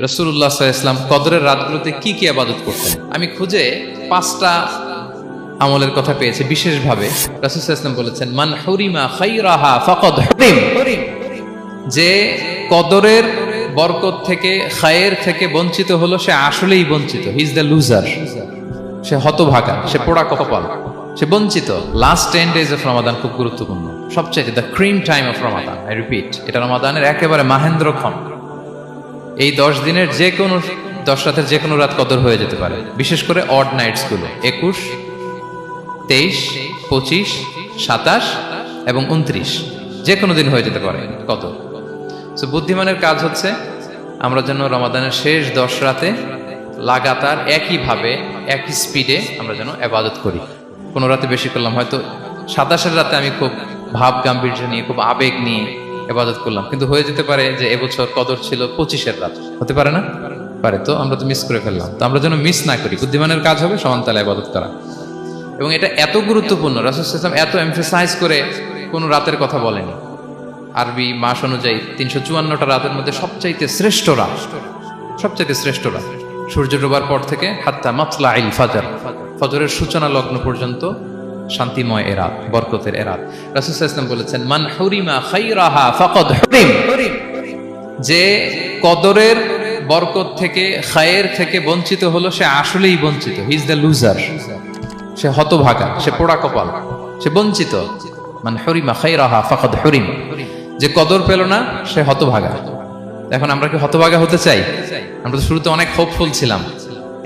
রাসূলুল্লাহ সাল্লাল্লাহু আলাইহি ওয়াসাল্লাম কদরের রাতগুলোতে কি কি ইবাদত করতেন। আমি খুঁজে 5টা আমলের কথা পেয়েছি বিশেষভাবে। রাসূল সাল্লাল্লাহু আলাইহি ওয়াসাল্লাম বলেছেন, মান হুরিমা খায়রাহা ফাকাদ হুরিম, যে কদরের বরকত থেকে খায়ের থেকে বঞ্চিত হলো সে আসলেই বঞ্চিত। হি ইজ দ্য লুজার, সে হতভাগা, সে পোড়া কপাল, সে বঞ্চিত। লাস্ট 10 days অফ রমাদান খুব গুরুত্বপূর্ণ, সবচেয়ে the cream time of Ramadan. I repeat, এটা রমাদানের একেবারে মাহেন্দ্রক্ষণ। এই 10 দিনের যে কোনো 10 রাতের যে কোনো রাত কদর হয়ে যেতে পারে, বিশেষ করে অড নাইটস গুলো 21, 23, 25, 27 এবং 29, যে কোনো দিন হয়ে যেতে পারে কদর। সো বুদ্ধিমানের কাজ হচ্ছে আমরা যেন রমাদানের শেষ 10 রাতে লাগাতার একইভাবে একই স্পিডে আমরা যেন ইবাদত করি। কোনো রাতে বেশি করলাম, হয়তো 27-এর রাতে আমি খুব ভাব গাম্ভীর্য নিয়ে খুব আবেগ নিয়ে ইবাদত করলাম, কিন্তু হয়ে যেতে পারে যে এবছর কদর ছিল 25-এর রাত, হতে পারে না? পারে। তো আমরা তো মিস করে ফেললাম। তো আমরা যেন মিস না করি। বুদ্ধিমানের কাজ হবে সমানতালে ইবাদত করা, এবং এটা এত গুরুত্বপূর্ণ। রাসূল সাল্লাল্লাহু আলাইহি ওয়াসাল্লাম এত এমফাসাইজ করে কোনো রাতের কথা বলেনি। আরবি মাস অনুযায়ী 354টা রাতের মধ্যে সবচাইতে শ্রেষ্ঠ রাত, সবচাইতে শ্রেষ্ঠ রাত সূর্য ডোবার পর থেকে হাত্তা মাতলাইল ফাজর, ফজরের সূচনা লগ্ন পর্যন্ত শান্তিময় এ রাত, বরকতের এ রাত। রাসূল সাল্লাল্লাহু আলাইহি ওয়াসাল্লাম বলেছেন, মান হুরিমা খায়রাহা ফাকাদ হুরিম, যে কদরের বরকত থেকে খায়ের থেকে বঞ্চিত হলো সে আসলেই বঞ্চিত। হি ইজ দ্য লুজার, সে হতভাগা, সে পোড়া কপাল, সে বঞ্চিত। মান হুরিমা খায়রাহা ফাকাদ হুরিম, যে কদর পেল না সে হতভাগা। এখন আমরা কি হতভাগা হতে চাই? আমরা তো শুরুতে অনেক হোপফুল ছিলাম,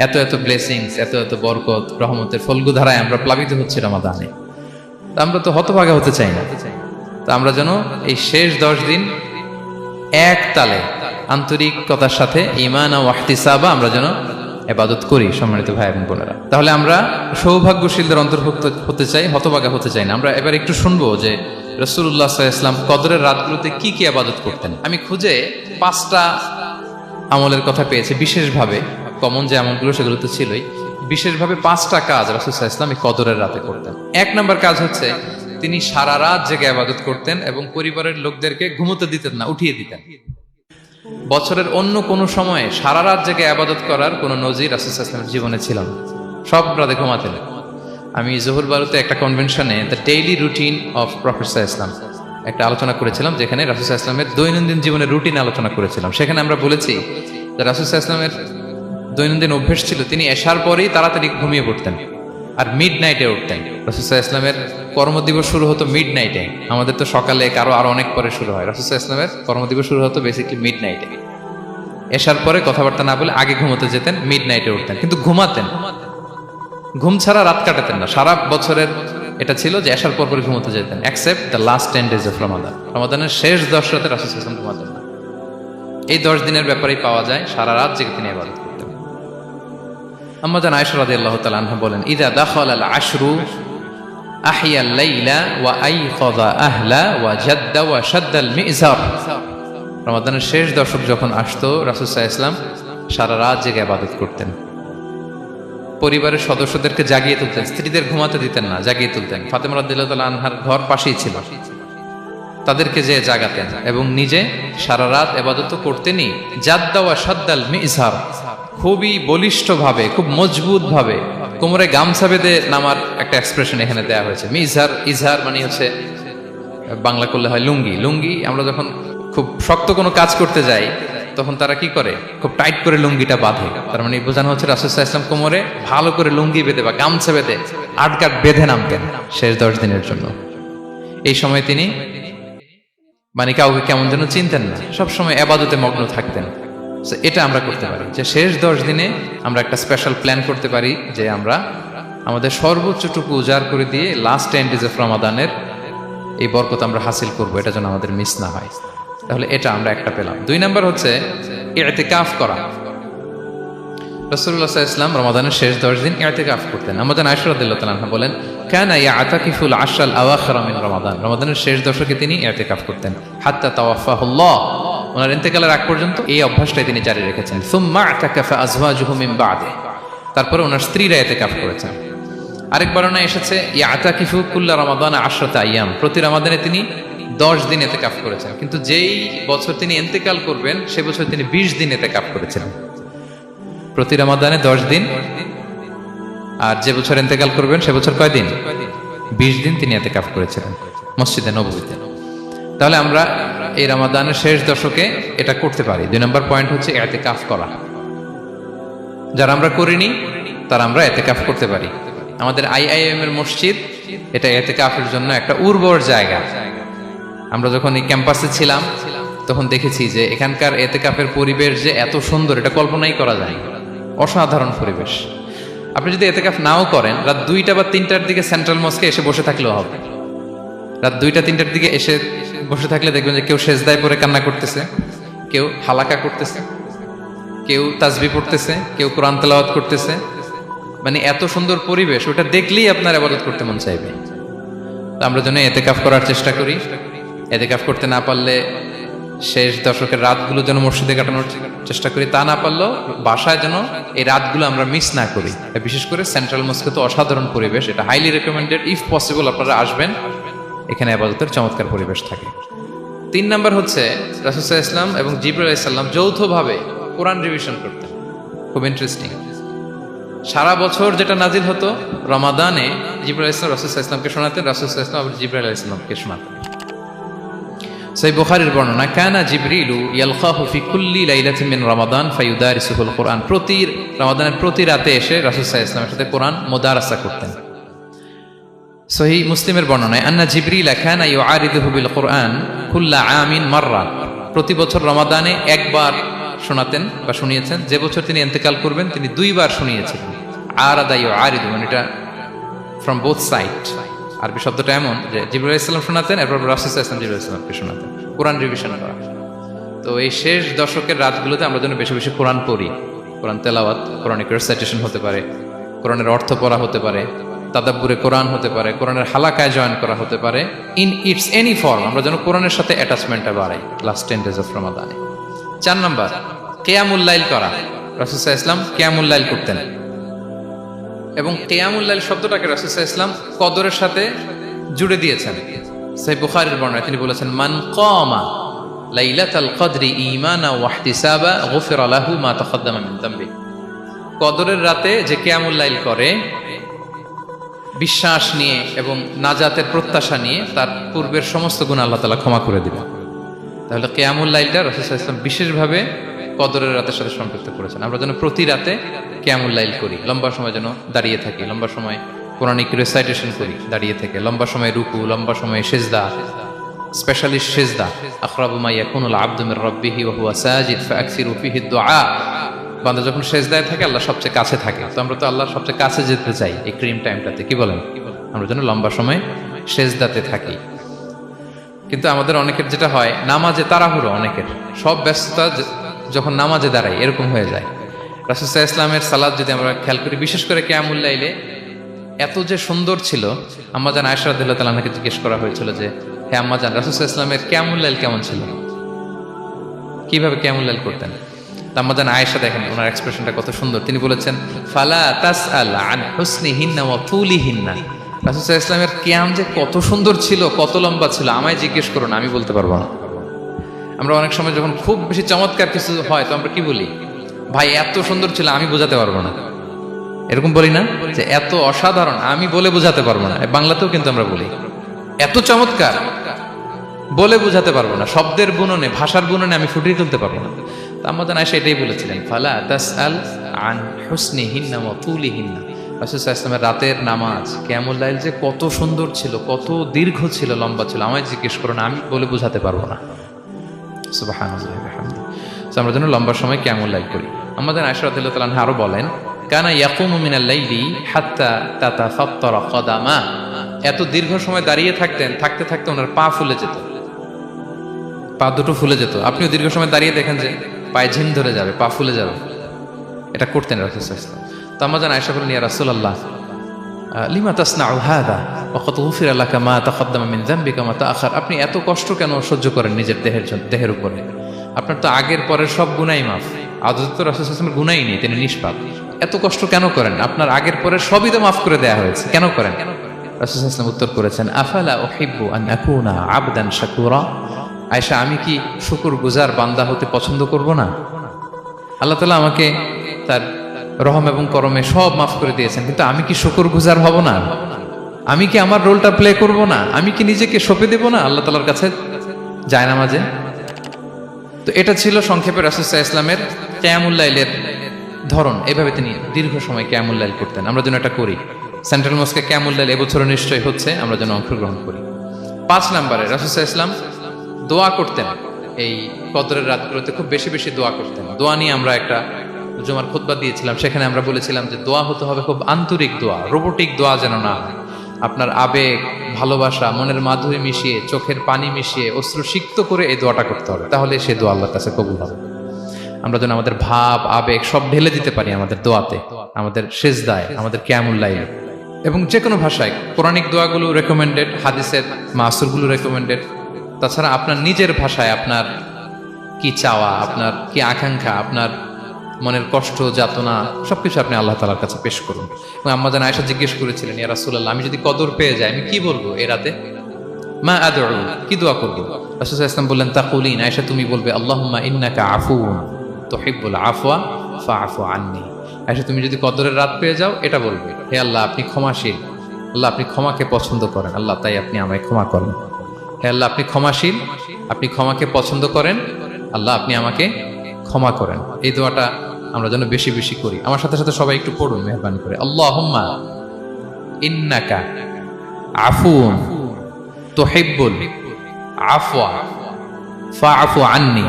এত এত ব্লেসিংস, এত এত বরকত, রহমতের ফলগু ধারায় আমরা প্লাবিত হচ্ছি রমাদানে। তা আমরা তো হতভাগা হতে চাই না। তা আমরা যেন এই শেষ 10 দিন এক তালে আন্তরিকতার সাথে ঈমান ও ইহতিসাবা আমরা যেন ইবাদত করি। সম্মানিত ভাই এবং বোনেরা, তাহলে আমরা সৌভাগ্যশীলদের অন্তর্ভুক্ত হতে চাই, হতভাগা হতে চাই না। আমরা এবার একটু শুনবো যে রাসূলুল্লাহ সাল্লাল্লাহু আলাইহি ওয়াসাল্লাম কদরের রাতগুলোতে কি কি ইবাদত করতেন। আমি খুঁজে 5টা আমলের কথা পেয়েছি বিশেষভাবে। কমন যে আমলগুলো সেগুলো তো ছিলই, বিশেষভাবে 5টা কাজ রাসূল সাল্লাল্লাহু আলাইহি ওয়াসাল্লাম এই কদরের রাতে করতেন। 1 নম্বর কাজ হচ্ছে তিনি সারা রাত জেগে ইবাদত করতেন এবং পরিবারের লোকদেরকে ঘুমোতে দিতেন না, উঠিয়ে দিতেন। বছরের অন্য কোনো সময়ে সারা রাত জেগে ইবাদত করার কোনো নজির রাসূল সাল্লাল্লাহু আলাইহি ওয়াসাল্লামের জীবনে ছিল না। সব রাতে ঘুমাতেন। আমি জোহর বারুতে একটা কনভেনশনে the daily routine of prophet সাল্লাল্লাহু আলাইহি ওয়াসাল্লাম একটা আলোচনা করেছিলাম, যেখানে রাসূল সাল্লাল্লাহু আলাইহি ওয়াসাল্লামের দৈনন্দিন জীবনের রুটিন আলোচনা করেছিলাম। সেখানে আমরা বলেছি যে রাসূল সাল্লাল্লাহু আলাইহি ওয়াসাল্লামের দৈনন্দিন অভ্যেস ছিল তিনি এশার পরেই তাড়াতাড়ি ঘুমিয়ে পড়তেন আর মিড নাইটে উঠতেন। রাসূল সাল্লাল্লাহু আলাইহি ওয়াসাল্লামের কর্মদিবস শুরু হতো মিড নাইটে। আমাদের তো সকালে আরো অনেক পরে শুরু হয়। রাসূল সাল্লাল্লাহু আলাইহি ওয়াসাল্লামের কর্মদিবস শুরু হতো বেসিক্যালি মিড নাইটে। এশার পরে কথাবার্তা না বলে আগে ঘুমোতে যেতেন, মিড নাইটে উঠতেন, কিন্তু ঘুমাতেন। ঘুম ছাড়া রাত কাটাতেন না। সারা বছরের এটা ছিল যে এশার পর পরে ঘুমোতে যেতেন, except the last 10 days of Ramadan. রমাদানের শেষ 10 রাতে রাসূল সাল্লাল্লাহু আলাইহি ওয়াসাল্লাম ঘুমাতেন না। এই 10 দিনের ব্যাপারেই পাওয়া যায় সারা রাত জেগে তিনি ইবাদত করতেন। আম্মা জান আয়েশা রাদিয়াল্লাহু তাআলা আনহা বলেন, ইযা দাখালাল আশরু আহিয়াল লাইলা ওয়া আইকাযা আহলা ওয়া জাদ্দা ওয়া শাদ্দাল মিজার। রমাদানের শেষ দশক যখন আসতো রাসূল সাল্লাল্লাহু আলাইহি ওয়াসাল্লাম সারা রাত জেগে ইবাদত করতেন। পরিবারের সদস্যদেরকে জাগিয়ে তুলতেন, স্ত্রীদের ঘুমাতে দিতেন না, জাগিয়ে তুলতেন। ফাতেমা রাদিয়াল্লাহু তাআলা আনহার ঘর পাশেই ছিল, তাদেরকে যে জাগাতেন এবং নিজে সারা রাত ইবাদত করতেনই। জাদ্দা ওয়া শাদ্দাল মিজার, খুবই বলিষ্ঠভাবে, খুব মজবুত ভাবে কোমরে গামছা বেঁধে নামার একটা এক্সপ্রেশন এখানে দেওয়া হয়েছে। মিজার, ইজহার মানে হচ্ছে বাংলা করলে হয় লুঙ্গি। লুঙ্গি আমরা যখন খুব শক্ত কোনো কাজ করতে যাই তখন তারা কি করে, খুব টাইট করে লুঙ্গিটা বাঁধে। তার মানে বোঝানো হচ্ছে রাসূল সাল্লাল্লাহু আলাইহি ওয়াসাল্লাম কোমরে ভালো করে লুঙ্গি বেঁধে বা গামছা বেঁধে আটগাট বেঁধে নামতেন শেষ 10 দিনের জন্য। এই সময় তিনি মানে কাউকে কেমন যেন চিনতেন না, সবসময় ইবাদতে মগ্ন থাকতেন। এটা আমরা করতে পারি যে শেষ 10 দিনে আমরা একটা স্পেশাল প্ল্যান করতে পারি যে আমরা আমাদের সর্বোচ্চটুকু উজাড় করে দিয়ে লাস্ট 10 days অফ রমাদানের এই বরকত আমরা হাসিল করব, এটা যেন আমাদের মিস না হয়। তাহলে এটা আমরা একটা পেলাম। 2 নাম্বার হচ্ছে ইতিকাফ করা। রাসূলুল্লাহ সাল্লাল্লাহু আলাইহি ওয়াসাল্লাম রমাদানের শেষ 10 দিন ইতিকাফ করতেন। আমাদের আয়েশা রাদিয়াল্লাহু তাআলা আনহা বলেন, কানা ইয়াতাকিফুল আশরাল আওয়াখির মিন রমাদান। রমাদানের শেষ দশকে তিনি ইতিকাফ করতেন হাত্তা তাওয়াফাহুল্লাহ, ওনার ইন্তেকালের আগ পর্যন্ত এই অভ্যাসটাই তিনি জারি রেখেছেন। সুম্মা আতাকাফা আজওয়াজুহু মিন বাদে, তারপরে ওনার স্ত্রীরা ইতিকাফ করেছেন। আরেক বর্ণনায় এসেছে ইয়াতাকিফু কুল্লা রমাদান 10 আইয়াম, প্রতি রমাদানে তিনি 10 দিন এতেকাফ করেছেন, কিন্তু যেই বছর তিনি ইন্তেকাল করবেন সে বছর তিনি 20 দিন এতেকাফ করেছিলেন। প্রতি রমাদানে 10 দিন, আর যে বছর ইন্তেকাল করবেন সে বছর কয় দিন? 20 দিন তিনি এতেকাফ করেছিলেন মসজিদে নববীতে। তাহলে আমরা এই রমাদানের শেষ দশকে এটা করতে পারি। 2 নম্বর পয়েন্ট হচ্ছে এতেকাফ করা। যারা আমরা করিনি তারা আমরা এতেকাফ করতে পারি। আমাদের IIM এর মসজিদ এটা এতেকাফের জন্য একটা উর্বর জায়গা। আমরা যখন এই ক্যাম্পাসে ছিলাম তখন দেখেছি যে এখানকার এতেকাফের পরিবেশ যে এত সুন্দর এটা কল্পনাই করা যায়, অসাধারণ পরিবেশ। আপনি যদি এতেকাফ নাও করেন, রাত 2টা বা 3টার দিকে সেন্ট্রাল মস্কে এসে বসে থাকলেও হবে। রাত 2টা 3টার দিকে এসে বসে থাকলে দেখবেন যে কেউ সেজদায় পড়ে কান্না করতেছে, কেউ হালাকা করতেছে, কেউ তাসবিহ পড়তেছে, কেউ কোরআন তেলাওয়াত করতেছে। মানে এত সুন্দর পরিবেশ, ওটা দেখলেই আপনার ইবাদত করতে মন চাইবে। আমরা যেন এতেকাফ করার চেষ্টা করি। এতেকাফ করতে না পারলে শেষ দশকের রাতগুলো যেন মসজিদে কাটানোর চেষ্টা করি, তা না পারলেও বাসায় যেন এই রাতগুলো আমরা মিস না করি। বিশেষ করে সেন্ট্রাল মস্কে তো অসাধারণ পরিবেশ, এটা হাইলি রেকমেন্ডেড। ইফ পসিবল আপনারা আসবেন, এখানে ইবাদতের চমৎকার পরিবেশ থাকে। 3 নাম্বার হচ্ছে রাসূল সাল্লাল্লাহু আলাইহি ওয়াসাল্লাম এবং জিবরাইল আলাইহিস সালাম যৌথভাবে কোরআন রিভিশন করতেন। খুব ইন্টারেস্টিং। সারা বছর যেটা নাজিল হতো, রমাদানে জিবরাইল আলাইহিস সালাম রাসূল সাল্লাল্লাহু আলাইহি ওয়াসাল্লামকে শোনাতেন, রাসূল সাল্লাল্লাহু আলাইহি ওয়াসাল্লাম আবার জিবরাইল আলাইহিস সালামকে শোনাতেন। সহিহ বুখারীর বর্ণনা, কানা জিবরিলু ইয়ালকাহু ফি কুল্লি লাইলাতিন মিন রমাদান ফায়ুদারিসুহুল কুরআন। প্রতি রমাদানের প্রতি রাতে এসে রাসূল সাল্লাল্লাহু আলাইহি ওয়াসাল্লামের সাথে কোরআন মুদারাসা করতেন। সহিহ মুসলিমের বর্ণনায়, আন্না জিবরিল কানা ইউআরিদুহু বিল কুরআন কুল্লা আমিন মাররা। প্রতি বছর রমাদানে একবার শোনাতেন বা শুনিয়েছেন, যে বছর তিনি ইন্তেকাল করবেন তিনি 2 বার শুনিয়েছিলেন। আরাদা ইউআরিদু মানে এটা ফ্রম বোথ সাইড। আরবি শব্দটা এমন যে জিবরাইল আলাইহিস সালাম শোনাতেন, এরপর রাসূল সাল্লাল্লাহু আলাইহি ওয়াসাল্লাম জিবরাইল আলাইহিস সালামকে শোনাতেন, কোরআন রিভিশন করা। তো এই শেষ দশকের রাতগুলোতে আমরা যেন বেশি বেশি কোরআন পড়ি। কোরআন তেলাওয়াত, কোরআনিক রিসাইটেশন হতে পারে, কোরআনের অর্থ পড়া হতে পারে, তাদাব্বুরে কোরআন হতে পারে, কোরআনের হালাকায় জয়েন করা হতে পারে। ইন ইটস এনি ফর্ম আমরা যেন কোরআনের সাথে অ্যাটাচমেন্টটা বাড়াই লাস্ট 10 days অফ রমাদানে। 4 নাম্বার, কিয়ামুল লাইল করা। রাসূল সাল্লাল্লাহু আলাইহি ওয়াসাল্লাম কিয়ামুল লাইল করতেন, এবং কিয়ামুল লাইল শব্দটাকে রাসূল সাল্লাল্লাহু আলাইহি ওয়াসাল্লাম কদরের সাথে জুড়ে দিয়েছেন। সহিহ বুখারীর বর্ণনায় তিনি বলেছেন, মান কামা লাইলাতাল কদরি ঈমানা ওয়া ইহতিসাবা গুফিরা লাহু মা তাকদ্দামা মিন যামবি। কদরের রাতে যে কিয়ামুল লাইল করে বিশ্বাস নিয়ে এবং নাজাতের প্রত্যাশা নিয়ে, তার পূর্বের সমস্ত গুনাহ আল্লাহ তাআলা ক্ষমা করে দিবেন। তাহলে কিয়ামুল লাইলটা রাসূল সাল্লাল্লাহু আলাইহি ওয়াসাল্লাম বিশেষভাবে কদরের রাতের সাথে সম্পৃক্ত করেছেন। আমরা যেন প্রতি রাতে কিয়ামুল লাইল করি, লম্বা সময় যেন দাঁড়িয়ে থাকি, লম্বা সময় কোরআনিক রিসাইটেশন করি দাঁড়িয়ে থেকে, লম্বা সময় রুকু, লম্বা সময় সিজদা, স্পেশালি সিজদা। আকরাবু মা ইয়াকুনুল আবদু মির রাব্বিহি ওয়া হুয়া সাজিদ ফাআকসিরু ফিহি দুআ। বান্দা যখন সিজদায় থাকে আল্লাহ সবচেয়ে কাছে থাকে। তো আমরা তো আল্লাহর সবচেয়ে কাছে যেতে চাই এই ক্রিম টাইমটাতে, কি বলেন? আমরা যেন লম্বা সময় সিজদাতে থাকি। কিন্তু আমাদের অনেকের যেটা হয়, নামাজে তাড়াহুড়ো, অনেকের সব ব্যস্ততা যখন নামাজে দাঁড়াই এরকম হয়ে যায়। রাসূল সাল্লাল্লাহু আলাইহি ওয়াসাল্লামের সালাত যদি আমরা খেয়াল করি, বিশেষ করে কিয়ামুল লাইলে এত যে সুন্দর ছিল। আম্মাজান আয়েশা রাদিয়াল্লাহু তাআলা আনহাকে জিজ্ঞেস করা হয়েছিল যে, হে আম্মাজান, রাসূল সাল্লাল্লাহু আলাইহি ওয়াসাল্লামের কিয়ামুল লাইল কেমন ছিল, কিভাবে কিয়ামুল লাইল করতেন? আম্মাজান আয়েশা, দেখেন ওনার এক্সপ্রেশনটা কত সুন্দর। তিনি বলেছেন, ফালা তাসআল আন হুসনিহিন্না ওয়া তুলিহিন্না। রাসূল সাল্লাল্লাহু আলাইহি ওয়াসাল্লামের কিয়াম যে কত সুন্দর ছিল, কত লম্বা ছিল, আমায় জিজ্ঞেস করো না, আমি বলতে পারবো না। আমরা অনেক সময় যখন খুব বেশি চমৎকার কিছু হয় তো আমরা কি বলি, ভাই এত সুন্দর ছিল, আমি বোঝাতে পারবো না। এরকম বলি না যে এত অসাধারণ, আমি বলে বোঝাতে পারবো না। বাংলাতেও কিন্তু আমরা বলি এত চমৎকার, বলে বোঝাতে পারবো না, শব্দের বুননে, ভাষার বুননে আমি ফুটিয়ে তুলতে পারবো না। আম্মাজান আয়েশা এটাই বলেছিলেন, ফালা তাসআল আন হুসনিহিন্না ওয়া তুলিহিন্না। রাসূল সাল্লাল্লাহু আলাইহি ওয়াসাল্লামের রাতের নামাজ কিয়ামুল লাইল যে কত সুন্দর ছিল, কত দীর্ঘ ছিল, লম্বা ছিল, আমায় জিজ্ঞেস করো না, আমি বলে বোঝাতে পারবো না। সুবহানাল্লাহি ওয়া বিহামদিহি। আমরা যেন লম্বা সময় কিয়ামুল লাইল করি। আম্মাজান আয়েশা রাদিয়াল্লাহু তাআলা আনহা আরো বলেন, কানা ইয়াকুমু মিনাল লাইলি হাত্তা তাতাফাত্তারা কদামা। এত দীর্ঘ সময় দাঁড়িয়ে থাকতেন, থাকতে থাকতে ওনার পা ফুলে যেত, পা দুটো ফুলে যেত। আপনিও দীর্ঘ সময় দাঁড়িয়ে দেখেন যে পায়ে ঝিম ধরে যাবে, পা ফুলে যাবে, এটা করতেন রাসূল সাল্লাল্লাহু আলাইহি ওয়াসাল্লাম। তো আম্মাজান আয়েশা বলেন, ইয়া রাসূলুল্লাহ লিমা তাসনাউ হাযা ওয়া ক্বাদ গুফিরা লাকা মা তাকদ্দামা মিন যামবিকা মা তাআখার। আপনি এত কষ্ট কেন সহ্য করেন নিজের দেহের উপরে? আপনার তো আগের পরের সব গুনাহ মাফ। আদতে তো রাসূল সাল্লাল্লাহু আলাইহি ওয়াসাল্লামের গুনাহই নেই, তিনি নিষ্পাপ। এত কষ্ট কেন করেন? আপনার আগের পরের সবই তো মাফ করে দেয়া হয়েছে, কেন করেন? রাসূল সাল্লাল্লাহু আলাইহি ওয়াসাল্লাম উত্তর করেছেন, আফালা উহিব্বু আন আকুনা আবদান শাকুরা। আয়েশা, আমি কি শুকরগুজার বান্দা হতে পছন্দ করব না? আল্লাহ তাআলা আমাকে তার রহম এবং করমে সব মাফ করে দিয়েছেন, কিন্তু আমি কি শুকরগুজার হব না? আমি কি আমার রোলটা প্লে করব না? আমি কি নিজেকে সঁপে দেব না আল্লাহ তাআলার কাছে জায়নামাজে? তো এটা ছিল সংক্ষেপে রাসূল সাল্লাল্লাহু আলাইহি ওয়াসাল্লামের কিয়ামুল লাইলের ধরন। এভাবে তিনি দীর্ঘ সময় কিয়ামুল লাইল করতেন। আমরা যেন এটা করি। সেন্ট্রাল মস্কে কিয়ামুল লাইল এবছরও নিশ্চয়ই হচ্ছে, আমরা যেন অংশগ্রহণ করি। 5 নম্বরে রাসূল সাল্লাল্লাহু আলাইহি ওয়াসাল্লাম দোয়া করতেন। এই কদরের রাতগুলোতে খুব বেশি বেশি দোয়া করতেন। দোয়া নিয়ে আমরা একটা জুমার খুতবা দিয়েছিলাম, সেখানে আমরা বলেছিলাম যে দোয়া হতে হবে খুব আন্তরিক দোয়া, রোবোটিক দোয়া যেন না হয়। আপনার আবেগ, ভালোবাসা, মনের মাধুরী মিশিয়ে, চোখের পানি মিশিয়ে, অশ্রু সিক্ত করে এই দোয়াটা করতে হবে, তাহলে সে দোয়া আল্লাহর কাছে কবুল হবে। আমরা যেন আমাদের ভাব, আবেগ সব ঢেলে দিতে পারি আমাদের দোয়াতে, আমাদের সেজদায়, আমাদের কিয়ামুল লাইলে। এবং যে কোনো ভাষায় কোরআনিক দোয়াগুলো রেকমেন্ডেড, হাদিসের মাসুরগুলো রেকমেন্ডেড। তাছাড়া আপনার নিজের ভাষায় আপনার কি চাওয়া, আপনার কি আকাঙ্ক্ষা, আপনার মনের কষ্ট, যাতনা সবকিছু আপনি আল্লাহ তাআলার কাছে পেশ করুন। এবং আম্মা জান আয়েশা জিজ্ঞেস করেছিলেন, ইয়া রাসূলুল্লাহ, আমি যদি কদর পেয়ে যাই আমি কি বলবো এই রাতে? মা আদউ, কি দোয়া করবো? রাসূল সাল্লাল্লাহু আলাইহি ওয়াসাল্লাম বললেন, তাকুলিন, আয়েশা তুমি বলবে, আল্লাহুম্মা ইন্নাকা আফুউন তুহিব্বুল আফওয়া ফাআফু আন্নি। আয়েশা তুমি যদি কদরের রাত পেয়ে যাও এটা বলবে, হে আল্লাহ আপনি ক্ষমাশীল, আল্লাহ আপনি ক্ষমাকে পছন্দ করেন, আল্লাহ তাই আপনি আমায় ক্ষমা করেন। হে আল্লাহ আপনি ক্ষমাশীল, আপনি ক্ষমাকে পছন্দ করেন, আল্লাহ আপনি আমাকে ক্ষমা করেন। এই দোয়াটা আমরা যেন বেশি বেশি করি। আমার সাথে সাথে সবাই একটু পড়ুন মেহরবানি করে। আল্লাহুম্মা ইন্নাকা আফুউন তুহিব্বুল আফওয়া ফাআফু আন্নি।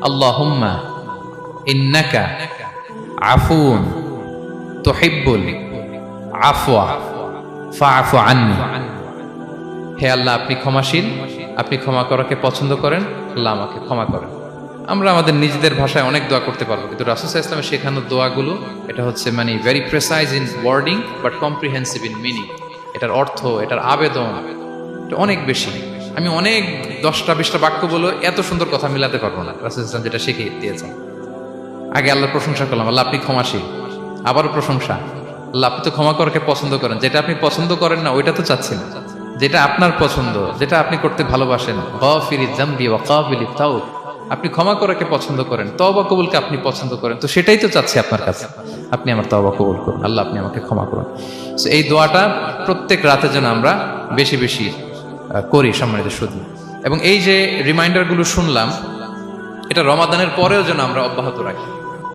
আল্লাহুম্মা ইন্নাকা আফুউন তুহিব্বুল আফওয়া ফাআফু আন্নি। হে আল্লাহ আপনি ক্ষমাশীল, আপনি ক্ষমা করাকে পছন্দ করেন, আল্লাহ আমাকে ক্ষমা করেন। আমরা আমাদের নিজেদের ভাষায় অনেক দোয়া করতে পারবো, কিন্তু রাসূল সাল্লাল্লাহু আলাইহি ওয়াসাল্লামের শেখানো দোয়াগুলো এটা হচ্ছে মানে very precise in wording but comprehensive in meaning. এটার অর্থ, এটার আবেদন এটা অনেক বেশি। আমি অনেক 10টা-20টা বাক্য বলে এত সুন্দর কথা মিলাতে পারবো না। রাসূল সাল্লাল্লাহু আলাইহি ওয়াসাল্লাম যেটা শিখিয়ে দিয়েছেন, আগে আল্লাহর প্রশংসা করলাম, আল্লাহ আপনি ক্ষমাশীল, আবারও প্রশংসা, আল্লাহ আপনি তো ক্ষমা করাকে পছন্দ করেন। যেটা আপনি পছন্দ করেন না ওইটা তো চাচ্ছেন, যেটা আপনার পছন্দ, যেটা আপনি করতে ভালোবাসেন, গাফিরিয যামবি ওয়া কাবিলিত তাওব, আপনি ক্ষমা করাকে পছন্দ করেন, তওবা কবুলকে আপনি পছন্দ করেন, তো সেটাই তো চাচ্ছি আপনার কাছে, আপনি আমার তওবা কবুল করুন, আল্লাহ আপনি আমাকে ক্ষমা করুন। সো এই দোয়াটা প্রত্যেক রাতে যেন আমরা বেশি বেশি করি সম্মানিত সুধী। এবং এই যে রিমাইন্ডারগুলো শুনলাম, এটা রমাদানের পরেও যেন আমরা অব্যাহত রাখি।